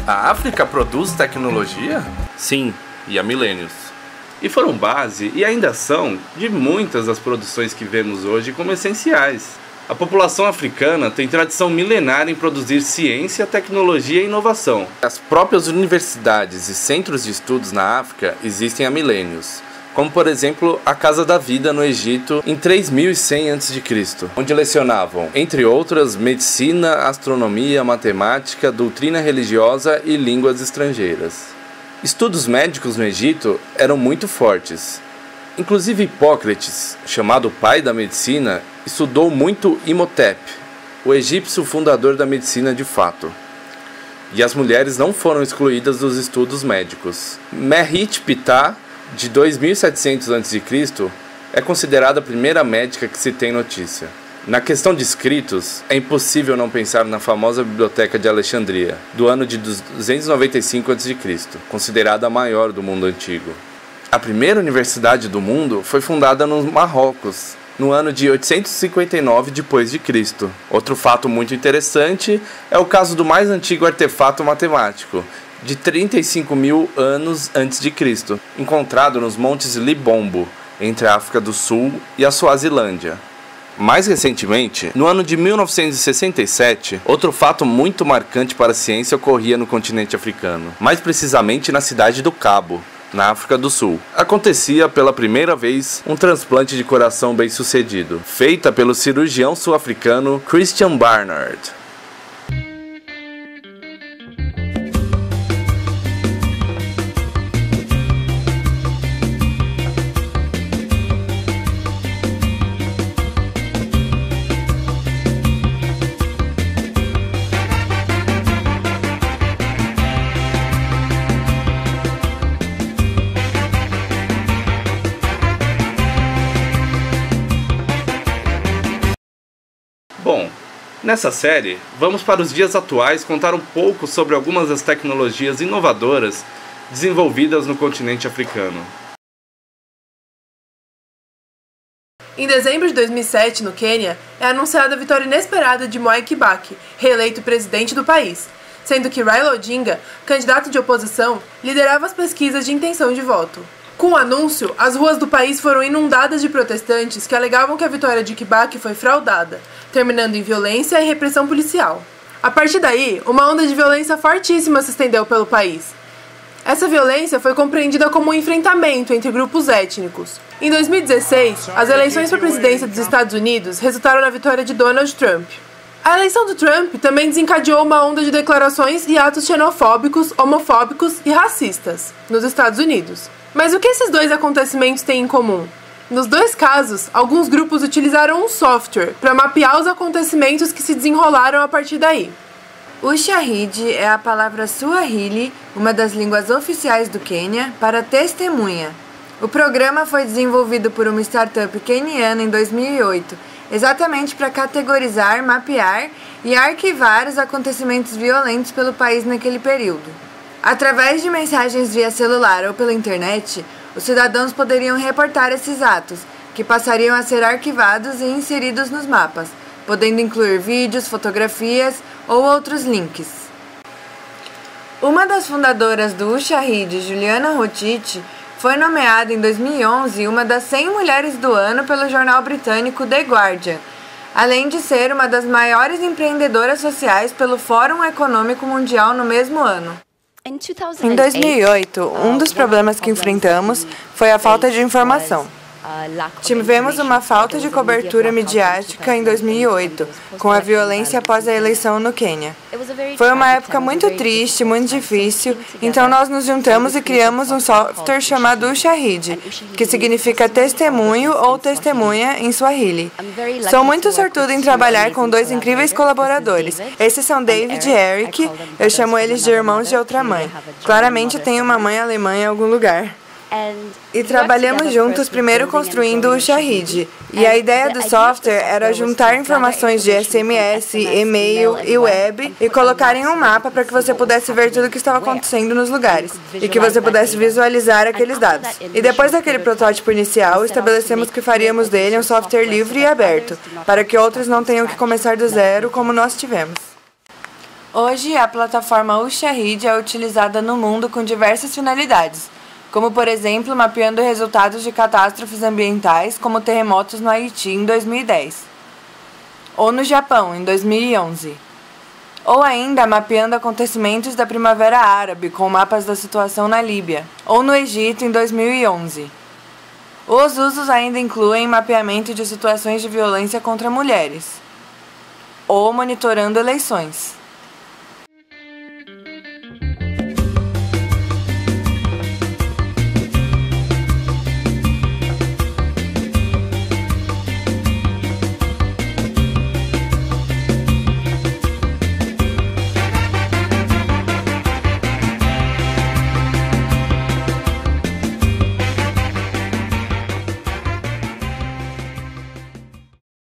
A África produz tecnologia? Sim, e há milênios. E foram base, e ainda são, de muitas das produções que vemos hoje como essenciais. A população africana tem tradição milenária em produzir ciência, tecnologia e inovação. As próprias universidades e centros de estudos na África existem há milênios, como por exemplo a Casa da Vida no Egito em 3100 a.C., onde lecionavam, entre outras, medicina, astronomia, matemática, doutrina religiosa e línguas estrangeiras. Estudos médicos no Egito eram muito fortes. Inclusive Hipócrates, chamado pai da medicina, estudou muito Imhotep, o egípcio fundador da medicina de fato. E as mulheres não foram excluídas dos estudos médicos. Merrit Ptah, de 2700 a.C., é considerada a primeira médica que se tem notícia. Na questão de escritos, é impossível não pensar na famosa Biblioteca de Alexandria, do ano de 295 a.C., considerada a maior do mundo antigo. A primeira universidade do mundo foi fundada no Marrocos, no ano de 859 d.C. Outro fato muito interessante é o caso do mais antigo artefato matemático, de 35 mil anos antes de Cristo, encontrado nos montes Libombo, entre a África do Sul e a Suazilândia. Mais recentemente, no ano de 1967, outro fato muito marcante para a ciência ocorria no continente africano, mais precisamente na cidade do Cabo, na África do Sul. Acontecia pela primeira vez um transplante de coração bem-sucedido, feita pelo cirurgião sul-africano Christian Barnard. Bom, nessa série, vamos para os dias atuais contar um pouco sobre algumas das tecnologias inovadoras desenvolvidas no continente africano. Em dezembro de 2007, no Quênia, é anunciada a vitória inesperada de Mwai Kibaki, reeleito presidente do país, sendo que Raila Odinga, candidato de oposição, liderava as pesquisas de intenção de voto. Com o anúncio, as ruas do país foram inundadas de protestantes que alegavam que a vitória de Kibaki foi fraudada, terminando em violência e repressão policial. A partir daí, uma onda de violência fortíssima se estendeu pelo país. Essa violência foi compreendida como um enfrentamento entre grupos étnicos. Em 2016, as eleições para a presidência dos Estados Unidos resultaram na vitória de Donald Trump. A eleição do Trump também desencadeou uma onda de declarações e atos xenofóbicos, homofóbicos e racistas nos Estados Unidos. Mas o que esses dois acontecimentos têm em comum? Nos dois casos, alguns grupos utilizaram um software para mapear os acontecimentos que se desenrolaram a partir daí. Ushahidi é a palavra Swahili, uma das línguas oficiais do Quênia, para testemunha. O programa foi desenvolvido por uma startup queniana em 2008, exatamente para categorizar, mapear e arquivar os acontecimentos violentos pelo país naquele período. Através de mensagens via celular ou pela internet, os cidadãos poderiam reportar esses atos, que passariam a ser arquivados e inseridos nos mapas, podendo incluir vídeos, fotografias ou outros links. Uma das fundadoras do Ushahidi, Juliana Rotich, foi nomeada em 2011 uma das 100 mulheres do ano pelo jornal britânico The Guardian, além de ser uma das maiores empreendedoras sociais pelo Fórum Econômico Mundial no mesmo ano. Em 2008, um dos problemas que enfrentamos foi a falta de informação. Tivemos uma falta de cobertura midiática em 2008, com a violência após a eleição no Quênia. Foi uma época muito triste, muito difícil, então nós nos juntamos e criamos um software chamado Ushahidi, que significa testemunho ou testemunha em Swahili. Sou muito sortuda em trabalhar com dois incríveis colaboradores. Esses são David e Eric, eu chamo eles de irmãos de outra mãe. Claramente tenho uma mãe alemã em algum lugar. E trabalhamos juntos primeiro construindo o Ushahidi. E a ideia do software era juntar informações de SMS, e-mail e web e colocar em um mapa para que você pudesse ver tudo o que estava acontecendo nos lugares e que você pudesse visualizar aqueles dados. E depois daquele protótipo inicial, estabelecemos que faríamos dele um software livre e aberto, para que outros não tenham que começar do zero como nós tivemos. Hoje, a plataforma Ushahidi é utilizada no mundo com diversas finalidades, como, por exemplo, mapeando resultados de catástrofes ambientais, como terremotos no Haiti em 2010, ou no Japão em 2011, ou ainda mapeando acontecimentos da Primavera Árabe, com mapas da situação na Líbia, ou no Egito em 2011. Os usos ainda incluem mapeamento de situações de violência contra mulheres, ou monitorando eleições.